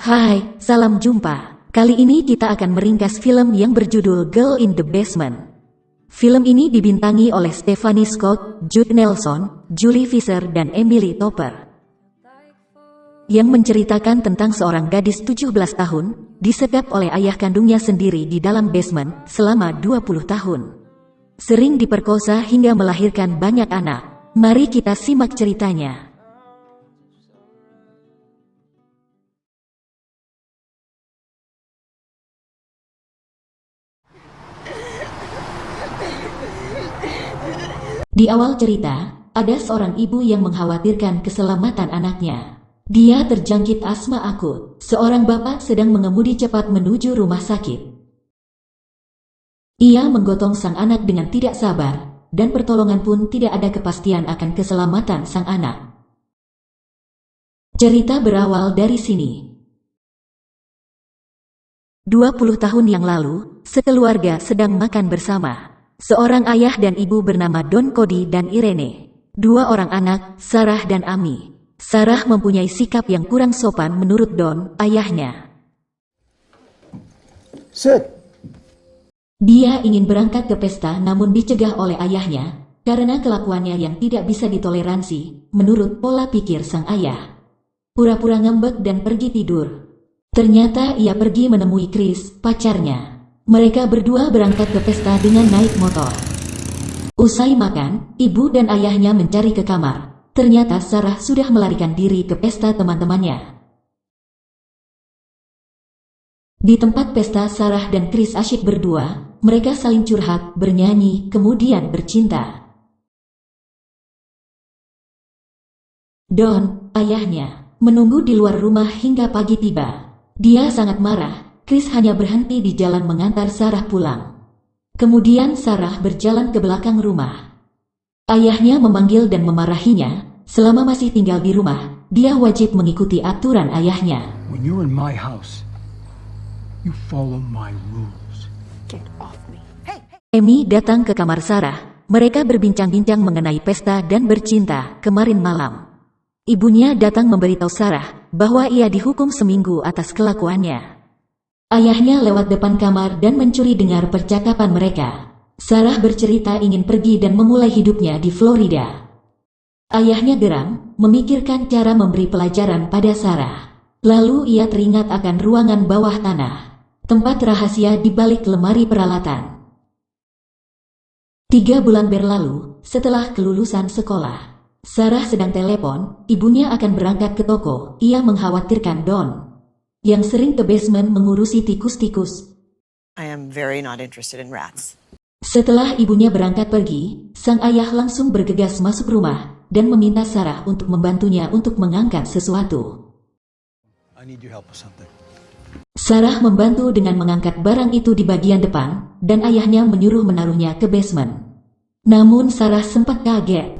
Hai, salam jumpa. Kali ini kita akan meringkas film yang berjudul Girl in the Basement. Film ini dibintangi oleh Stephanie Scott, Jude Nelson, Julie Fisher dan Emily Topper. Yang menceritakan tentang seorang gadis 17 tahun, disekap oleh ayah kandungnya sendiri di dalam basement selama 20 tahun. Sering diperkosa hingga melahirkan banyak anak. Mari kita simak ceritanya. Di awal cerita, ada seorang ibu yang mengkhawatirkan keselamatan anaknya. Dia terjangkit asma akut. Seorang bapak sedang mengemudi cepat menuju rumah sakit. Ia menggotong sang anak dengan tidak sabar, dan pertolongan pun tidak ada kepastian akan keselamatan sang anak. Cerita berawal dari sini. 20 tahun yang lalu, sekeluarga sedang makan bersama. Seorang ayah dan ibu bernama Don Cody dan Irene. Dua orang anak, Sarah dan Amy. Sarah mempunyai sikap yang kurang sopan menurut Don, ayahnya. Sit. Dia ingin berangkat ke pesta namun dicegah oleh ayahnya, karena kelakuannya yang tidak bisa ditoleransi, menurut pola pikir sang ayah. Pura-pura ngambek dan pergi tidur. Ternyata ia pergi menemui Chris, pacarnya. Mereka berdua berangkat ke pesta dengan naik motor. Usai makan, ibu dan ayahnya mencari ke kamar. Ternyata Sarah sudah melarikan diri ke pesta teman-temannya. Di tempat pesta Sarah dan Chris asyik berdua, mereka saling curhat, bernyanyi, kemudian bercinta. Don, ayahnya, menunggu di luar rumah hingga pagi tiba. Dia sangat marah. Chris hanya berhenti di jalan mengantar Sarah pulang. Kemudian Sarah berjalan ke belakang rumah. Ayahnya memanggil dan memarahinya. Selama masih tinggal di rumah, dia wajib mengikuti aturan ayahnya. When you're in my house, you follow my rules. Get off me. Hey! Amy datang ke kamar Sarah. Mereka berbincang-bincang mengenai pesta dan bercinta kemarin malam. Ibunya datang memberitahu Sarah bahwa ia dihukum seminggu atas kelakuannya. Ayahnya lewat depan kamar dan mencuri dengar percakapan mereka. Sarah bercerita ingin pergi dan memulai hidupnya di Florida. Ayahnya geram, memikirkan cara memberi pelajaran pada Sarah. Lalu ia teringat akan ruangan bawah tanah, tempat rahasia di balik lemari peralatan. 3 bulan berlalu, setelah kelulusan sekolah. Sarah sedang telepon, ibunya akan berangkat ke toko. Ia mengkhawatirkan Don, yang sering ke basement mengurusi tikus-tikus. I am very not interested in rats. Setelah ibunya berangkat pergi, sang ayah langsung bergegas masuk rumah dan meminta Sarah untuk membantunya untuk mengangkat sesuatu. I need your help with something. Sarah membantu dengan mengangkat barang itu di bagian depan, dan ayahnya menyuruh menaruhnya ke basement. Namun Sarah sempat kaget.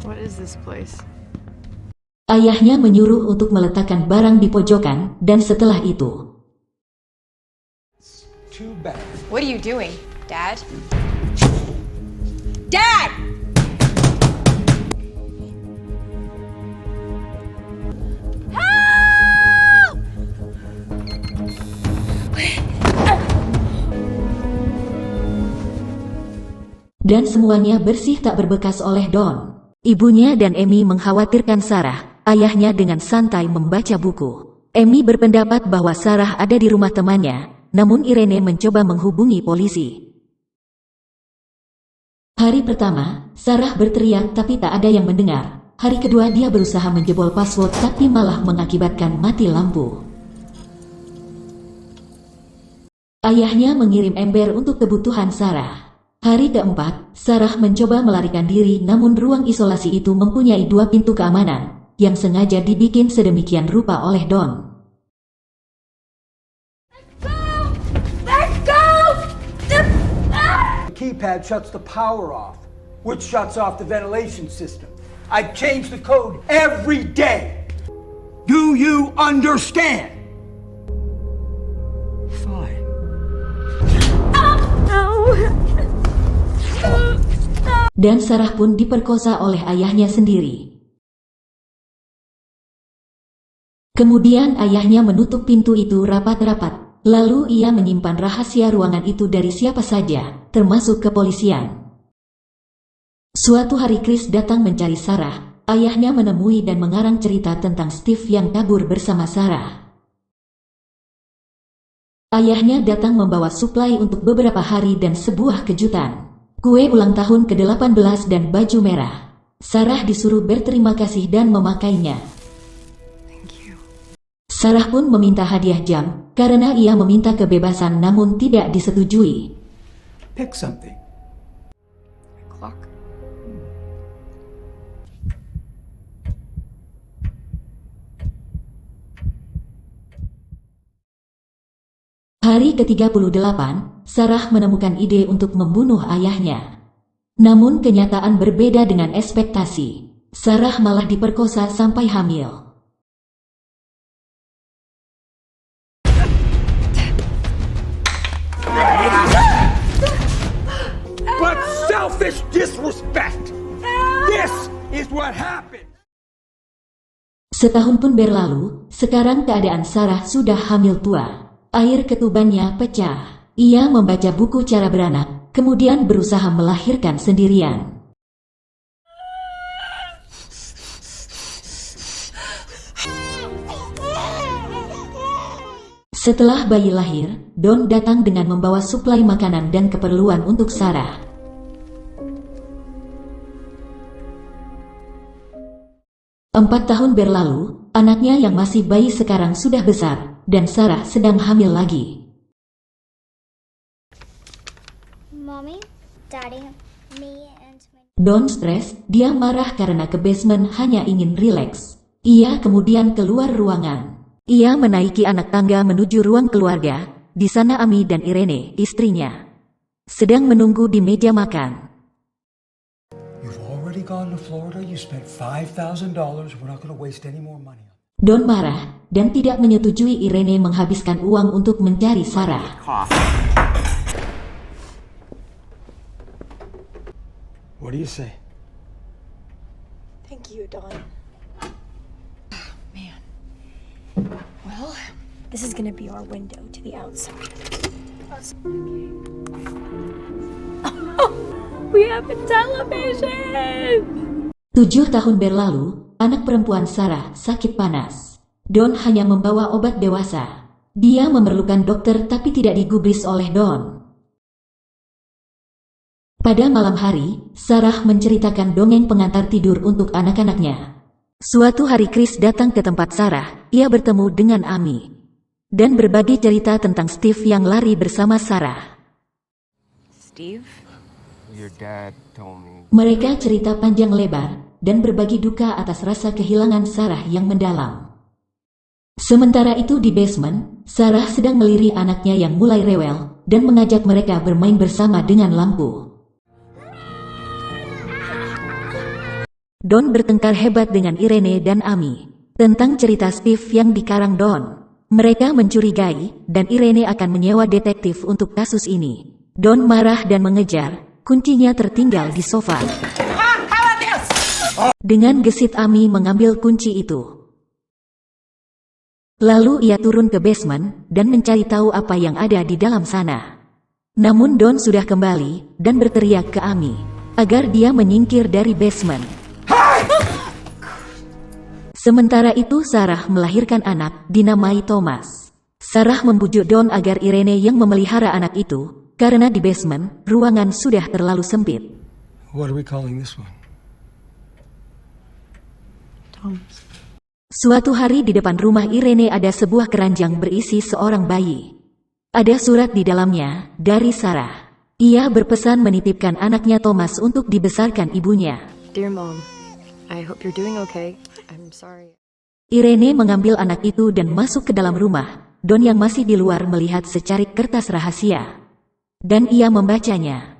What is this place? Ayahnya menyuruh untuk meletakkan barang di pojokan, dan setelah itu, Too bad. What are you doing, Dad? Dad! dan semuanya bersih tak berbekas oleh Don. Ibunya dan Amy mengkhawatirkan Sarah. Ayahnya dengan santai membaca buku. Amy berpendapat bahwa Sarah ada di rumah temannya, namun Irene mencoba menghubungi polisi. Hari pertama, Sarah berteriak tapi tak ada yang mendengar. Hari kedua dia berusaha menjebol password tapi malah mengakibatkan mati lampu. Ayahnya mengirim ember untuk kebutuhan Sarah. Hari keempat, Sarah mencoba melarikan diri namun ruang isolasi itu mempunyai 2 pintu keamanan yang sengaja dibikin sedemikian rupa oleh Don. Let's go! The keypad shuts the power off, which shuts off the ventilation system. I change the code every day. Do you understand? Fine. Dan Sarah pun diperkosa oleh ayahnya sendiri. Kemudian ayahnya menutup pintu itu rapat-rapat. Lalu ia menyimpan rahasia ruangan itu dari siapa saja, termasuk kepolisian. Suatu hari Chris datang mencari Sarah. Ayahnya menemui dan mengarang cerita tentang Steve yang kabur bersama Sarah. Ayahnya datang membawa suplai untuk beberapa hari dan sebuah kejutan. Kue ulang tahun ke-18 dan baju merah. Sarah disuruh berterima kasih dan memakainya. Sarah pun meminta hadiah jam, karena ia meminta kebebasan namun tidak disetujui. Pick something. Clock. Hari ke-38, Sarah menemukan ide untuk membunuh ayahnya. Namun kenyataan berbeda dengan ekspektasi. Sarah malah diperkosa sampai hamil. But selfish disrespect! This is what happened! Setahun pun berlalu, sekarang keadaan Sarah sudah hamil tua. Air ketubannya pecah. Ia membaca buku cara beranak, kemudian berusaha melahirkan sendirian. Setelah bayi lahir, Don datang dengan membawa suplai makanan dan keperluan untuk Sarah. Empat tahun berlalu, anaknya yang masih bayi sekarang sudah besar, dan Sarah sedang hamil lagi. Mommy, Daddy, me and my... Don stres, dia marah karena ke basement hanya ingin rileks. Ia kemudian keluar ruangan. Ia menaiki anak tangga menuju ruang keluarga. Di sana Amy dan Irene, istrinya, sedang menunggu di meja makan. You've already gone to Florida, you spent $5,000, we're not going to waste any more money. Don marah, dan tidak menyetujui Irene menghabiskan uang untuk mencari Sarah. What do you say? Thank you, Don. Man. Well, this is gonna be our window to the outside. We have a television! 7 tahun berlalu, anak perempuan Sarah sakit panas. Don hanya membawa obat dewasa. Dia memerlukan dokter tapi tidak digubris oleh Don. Pada malam hari, Sarah menceritakan dongeng pengantar tidur untuk anak-anaknya. Suatu hari Chris datang ke tempat Sarah. Ia bertemu dengan Amy dan berbagi cerita tentang Steve yang lari bersama Sarah. Steve? Your dad told me. Mereka cerita panjang lebar dan berbagi duka atas rasa kehilangan Sarah yang mendalam. Sementara itu di basement, Sarah sedang melirik anaknya yang mulai rewel dan mengajak mereka bermain bersama dengan lampu. Don bertengkar hebat dengan Irene dan Amy tentang cerita Steve yang dikarang Don. Mereka mencurigai dan Irene akan menyewa detektif untuk kasus ini. Don marah dan mengejar, kuncinya tertinggal di sofa. Dengan gesit Amy mengambil kunci itu. Lalu ia turun ke basement dan mencari tahu apa yang ada di dalam sana. Namun Don sudah kembali dan berteriak ke Amy agar dia menyingkir dari basement. Sementara itu Sarah melahirkan anak dinamai Thomas. Sarah membujuk Don agar Irene yang memelihara anak itu, karena di basement ruangan sudah terlalu sempit. What are we calling this one? Thomas. Suatu hari di depan rumah Irene ada sebuah keranjang berisi seorang bayi. Ada surat di dalamnya dari Sarah. Ia berpesan menitipkan anaknya Thomas untuk dibesarkan ibunya. Dear Mom, I hope you're doing okay. I'm sorry. Irene mengambil anak itu dan masuk ke dalam rumah. Don yang masih di luar melihat secarik kertas rahasia. Dan ia membacanya.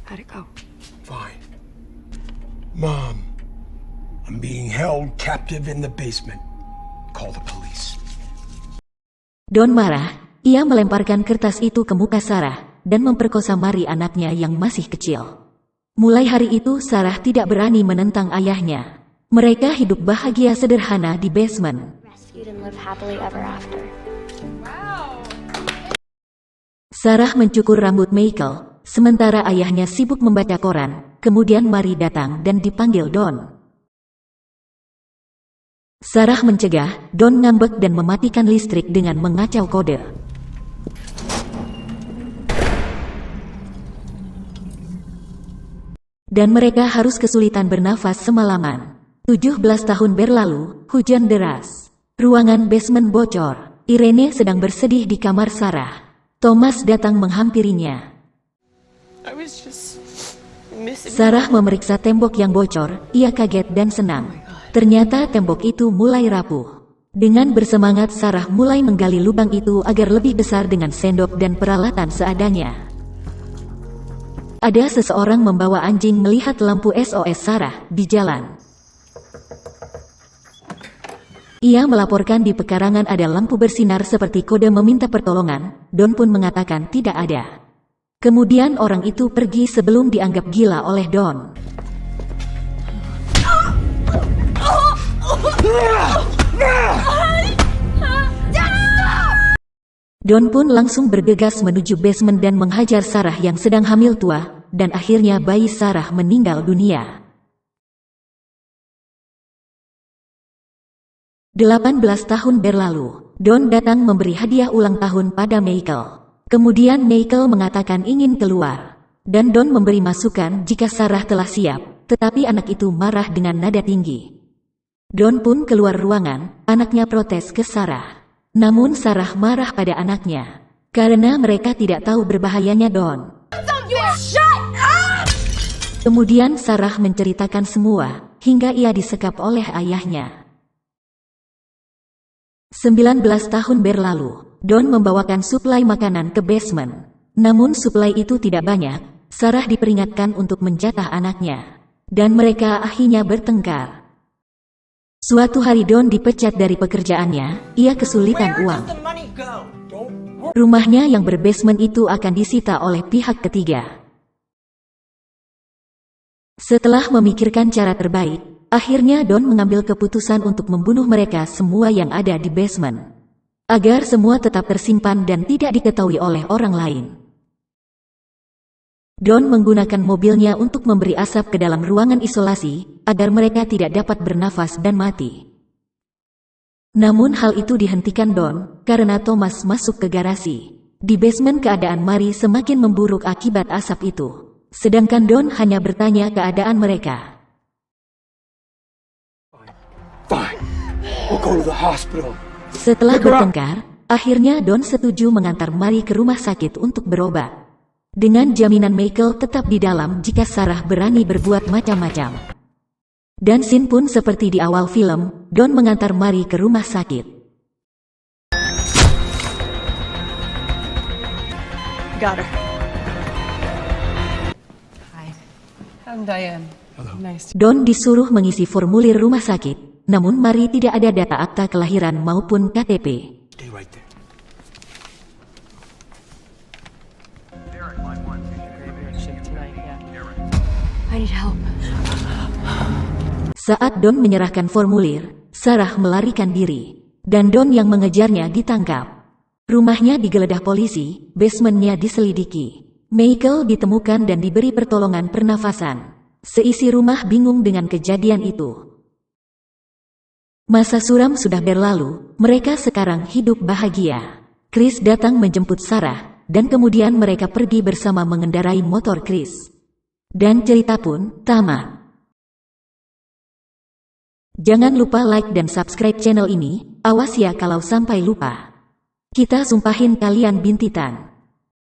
How'd it go? Fine. Mom, I'm being held captive in the basement. Call the police. Don marah, ia melemparkan kertas itu ke muka Sarah dan memperkosa Mary anaknya yang masih kecil. Mulai hari itu Sarah tidak berani menentang ayahnya. Mereka hidup bahagia sederhana di basement. Rescued and live happily ever after. Sarah mencukur rambut Michael, sementara ayahnya sibuk membaca koran. Kemudian Mary datang dan dipanggil Don. Sarah mencegah, Don ngambek dan mematikan listrik dengan mengacau kode. Dan mereka harus kesulitan bernafas semalaman. 17 tahun berlalu, hujan deras. Ruangan basement bocor. Irene sedang bersedih di kamar Sarah. Thomas datang menghampirinya. Sarah memeriksa tembok yang bocor, ia kaget dan senang. Ternyata tembok itu mulai rapuh. Dengan bersemangat Sarah mulai menggali lubang itu agar lebih besar dengan sendok dan peralatan seadanya. Ada seseorang membawa anjing melihat lampu SOS Sarah di jalan. Ia melaporkan di pekarangan ada lampu bersinar seperti kode meminta pertolongan. Don pun mengatakan tidak ada. Kemudian orang itu pergi sebelum dianggap gila oleh Don. Don pun langsung bergegas menuju basement dan menghajar Sarah yang sedang hamil tua, dan akhirnya bayi Sarah meninggal dunia. 18 tahun berlalu, Don datang memberi hadiah ulang tahun pada Michael. Kemudian Michael mengatakan ingin keluar, dan Don memberi masukan jika Sarah telah siap, tetapi anak itu marah dengan nada tinggi. Don pun keluar ruangan, anaknya protes ke Sarah. Namun Sarah marah pada anaknya, karena mereka tidak tahu berbahayanya Don. Kemudian Sarah menceritakan semua, hingga ia disekap oleh ayahnya. 19 tahun berlalu, Don membawakan suplai makanan ke basement. Namun suplai itu tidak banyak, Sarah diperingatkan untuk menjatah anaknya. Dan mereka akhirnya bertengkar. Suatu hari Don dipecat dari pekerjaannya, ia kesulitan uang. Rumahnya yang berbasement itu akan disita oleh pihak ketiga. Setelah memikirkan cara terbaik, akhirnya Don mengambil keputusan untuk membunuh mereka semua yang ada di basement. Agar semua tetap tersimpan dan tidak diketahui oleh orang lain. Don menggunakan mobilnya untuk memberi asap ke dalam ruangan isolasi, agar mereka tidak dapat bernafas dan mati. Namun hal itu dihentikan Don, karena Thomas masuk ke garasi. Di basement keadaan Mary semakin memburuk akibat asap itu. Sedangkan Don hanya bertanya keadaan mereka. Fine. We'll go to the hospital. Setelah bertengkar, akhirnya Don setuju mengantar Mary ke rumah sakit untuk berobat. Dengan jaminan Michael tetap di dalam jika Sarah berani berbuat macam-macam. Dan scene pun seperti di awal film, Don mengantar Mary ke rumah sakit. Got her. Hi, I'm Diane. Hello. Nice. Don disuruh mengisi formulir rumah sakit, namun Mary tidak ada data akta kelahiran maupun KTP. Stay right there. I need help. Saat Don menyerahkan formulir, Sarah melarikan diri, dan Don yang mengejarnya ditangkap. Rumahnya digeledah polisi, basementnya diselidiki. Michael ditemukan dan diberi pertolongan pernafasan. Seisi rumah bingung dengan kejadian itu. Masa suram sudah berlalu, mereka sekarang hidup bahagia. Chris datang menjemput Sarah, dan kemudian mereka pergi bersama mengendarai motor Chris. Dan cerita pun tamat. Jangan lupa like dan subscribe channel ini, awas ya kalau sampai lupa. Kita sumpahin kalian bintitan.